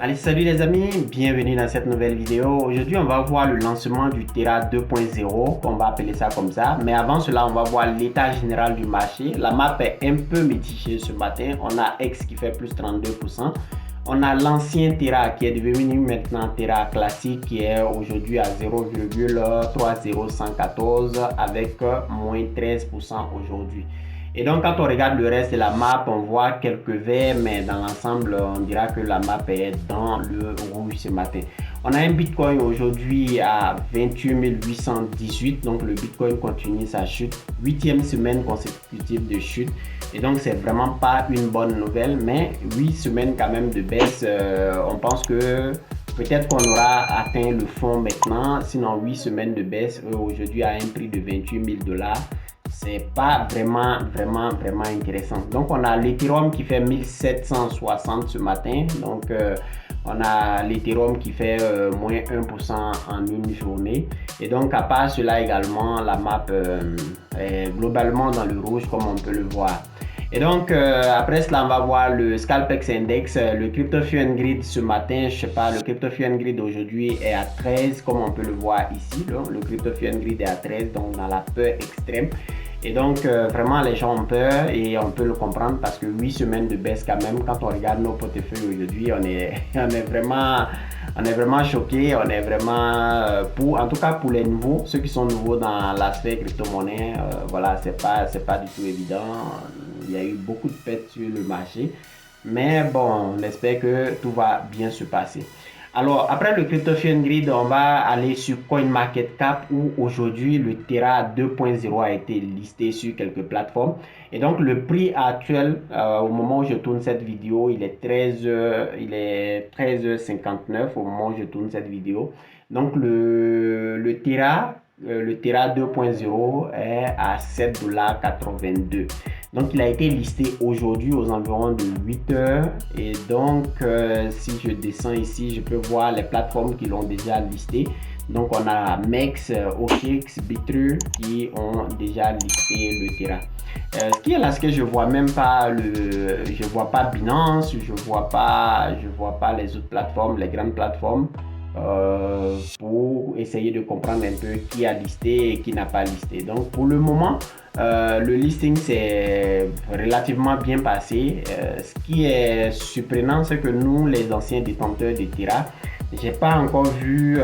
Allez, salut les amis, bienvenue dans cette nouvelle vidéo. Aujourd'hui, on va voir le lancement du Terra 2.0, on va appeler ça comme ça. Mais avant cela, on va voir l'état général du marché. La map est un peu mitigée ce matin. On a X qui fait plus 32%. On a l'ancien Terra qui est devenu maintenant Terra classique qui est aujourd'hui à 0,30114 avec moins 13% aujourd'hui. Et donc, quand on regarde le reste de la map, on voit quelques verts, mais dans l'ensemble, on dira que la map est dans le rouge ce matin. On a un Bitcoin aujourd'hui à 28 818, donc le Bitcoin continue sa chute, 8e semaine consécutive de chute. Et donc, c'est vraiment pas une bonne nouvelle, mais 8 semaines quand même de baisse. On pense que peut-être qu'on aura atteint le fond maintenant, sinon 8 semaines de baisse aujourd'hui à un prix de 28 000 $. C'est pas vraiment intéressant. Donc on a l'Ethereum qui fait 1760 ce matin. Donc on a l'Ethereum qui fait moins 1% en une journée. Et donc à part cela également, la map est globalement dans le rouge comme on peut le voir. Et donc après cela, on va voir le Scalpex Index, le Crypto Fear and Greed ce matin. Je sais pas, le Crypto Fear and Greed aujourd'hui est à 13 comme on peut le voir ici. Donc, le Crypto Fear and Greed est à 13, donc dans la peur extrême. Et donc, vraiment, les gens ont peur et on peut le comprendre parce que 8 semaines de baisse quand même, quand on regarde nos portefeuilles aujourd'hui, on est vraiment choqués, on est vraiment en tout cas pour les nouveaux, ceux qui sont nouveaux dans l'aspect crypto-monnaie, voilà, c'est pas du tout évident. Il y a eu beaucoup de pertes sur le marché, mais bon, on espère que tout va bien se passer. Alors, après le Crypto Fear and Greed, on va aller sur CoinMarketCap où aujourd'hui le Terra 2.0 a été listé sur quelques plateformes. Et donc, le prix actuel, au moment où je tourne cette vidéo, il est 13h59 au moment où je tourne cette vidéo. Donc, le Terra 2.0 est à 7,82 $. Donc, il a été listé aujourd'hui aux environs de 8 heures. Et donc, si je descends ici, je peux voir les plateformes qui l'ont déjà listé. Donc, on a MEX, OKX, Bitrue qui ont déjà listé le Terra. Ce qui est là, ce que je vois même pas je vois pas Binance, je vois pas les autres plateformes, les grandes plateformes. Pour essayer de comprendre un peu qui a listé et qui n'a pas listé. Donc pour le moment, le listing s'est relativement bien passé. Ce qui est surprenant, c'est que nous, les anciens détenteurs de Terra, j'ai pas encore vu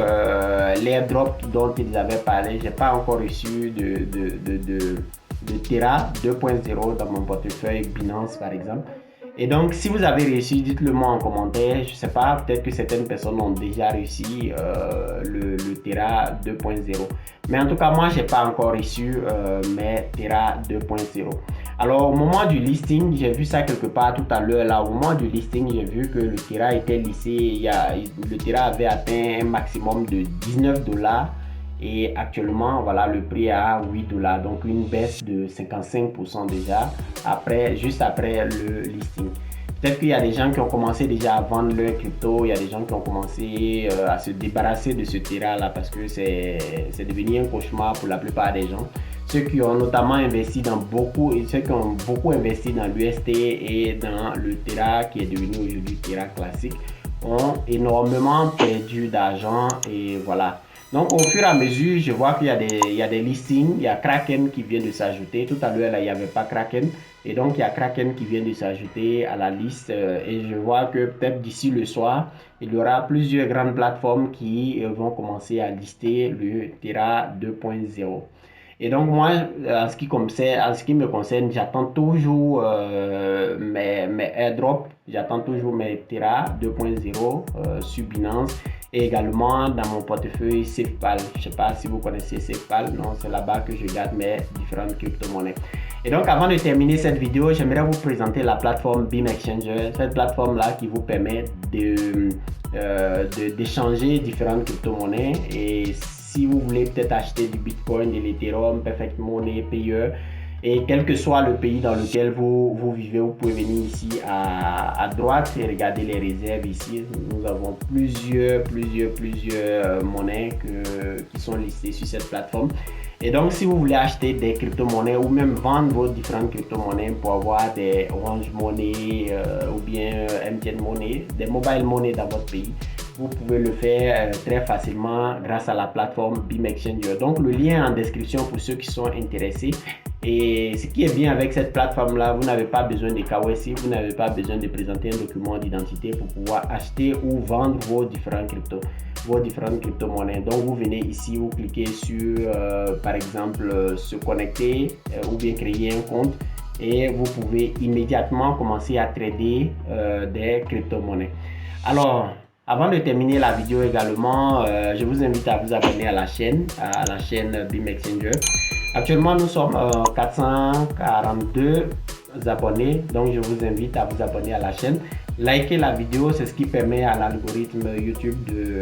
l'airdrop dont ils avaient parlé. J'ai pas encore reçu de Terra 2.0 dans mon portefeuille Binance par exemple. Et donc, si vous avez réussi, dites-le moi en commentaire. Je sais pas, peut-être que certaines personnes ont déjà réussi le Terra 2.0. Mais en tout cas, moi, j'ai pas encore reçu mes Terra 2.0. Alors, au moment du listing, j'ai vu ça quelque part tout à l'heure. Là, au moment du listing, j'ai vu que le Terra était listé. Le Terra avait atteint un maximum de 19 $. Et actuellement, voilà, le prix est à 8 $. Donc, une baisse de 55% déjà, juste après le listing. Peut-être qu'il y a des gens qui ont commencé déjà à vendre leur crypto, il y a des gens qui ont commencé à se débarrasser de ce Terra-là parce que c'est devenu un cauchemar pour la plupart des gens. Ceux qui ont notamment investi dans ceux qui ont beaucoup investi dans l'UST et dans le Terra qui est devenu aujourd'hui Terra classique ont énormément perdu d'argent et voilà. Donc, au fur et à mesure, je vois qu'il y a des listings. Il y a Kraken qui vient de s'ajouter. Tout à l'heure, là, il n'y avait pas Kraken. Et donc, il y a Kraken qui vient de s'ajouter à la liste. Et je vois que peut-être d'ici le soir, il y aura plusieurs grandes plateformes qui vont commencer à lister le Terra 2.0. Et donc, moi, en ce qui me concerne, j'attends toujours mes airdrops. J'attends toujours mes Terra 2.0 sur Binance. Et également dans mon portefeuille SafePal. Je ne sais pas si vous connaissez SafePal, non, c'est là-bas que je garde mes différentes crypto-monnaies. Et donc avant de terminer cette vidéo, j'aimerais vous présenter la plateforme Beam Exchanger. Cette plateforme-là qui vous permet d'échanger différentes crypto-monnaies. Et si vous voulez peut-être acheter du Bitcoin, de l'Ethereum, Perfect Money, Payer, et quel que soit le pays dans lequel vous vivez, vous pouvez venir ici à droite et regarder les réserves ici. Nous avons plusieurs monnaies qui sont listées sur cette plateforme. Et donc, si vous voulez acheter des crypto-monnaies ou même vendre vos différentes crypto-monnaies pour avoir des Orange Money ou bien MTN Money, des mobile money dans votre pays, vous pouvez le faire très facilement grâce à la plateforme Beam Exchanger. Donc, le lien est en description pour ceux qui sont intéressés. Et ce qui est bien avec cette plateforme-là, vous n'avez pas besoin de KYC, vous n'avez pas besoin de présenter un document d'identité pour pouvoir acheter ou vendre vos différentes crypto-monnaies. Donc, vous venez ici, vous cliquez sur, par exemple, se connecter ou bien créer un compte et vous pouvez immédiatement commencer à trader des crypto-monnaies. Alors, avant de terminer la vidéo également, je vous invite à vous abonner à la chaîne Beam Exchanger. Actuellement, nous sommes 442 abonnés, donc je vous invite à vous abonner à la chaîne. Likez la vidéo, c'est ce qui permet à l'algorithme YouTube de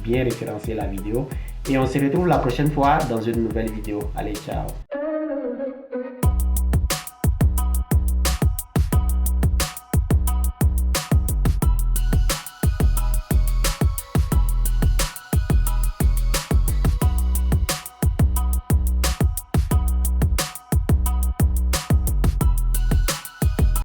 bien référencer la vidéo. Et on se retrouve la prochaine fois dans une nouvelle vidéo. Allez, ciao!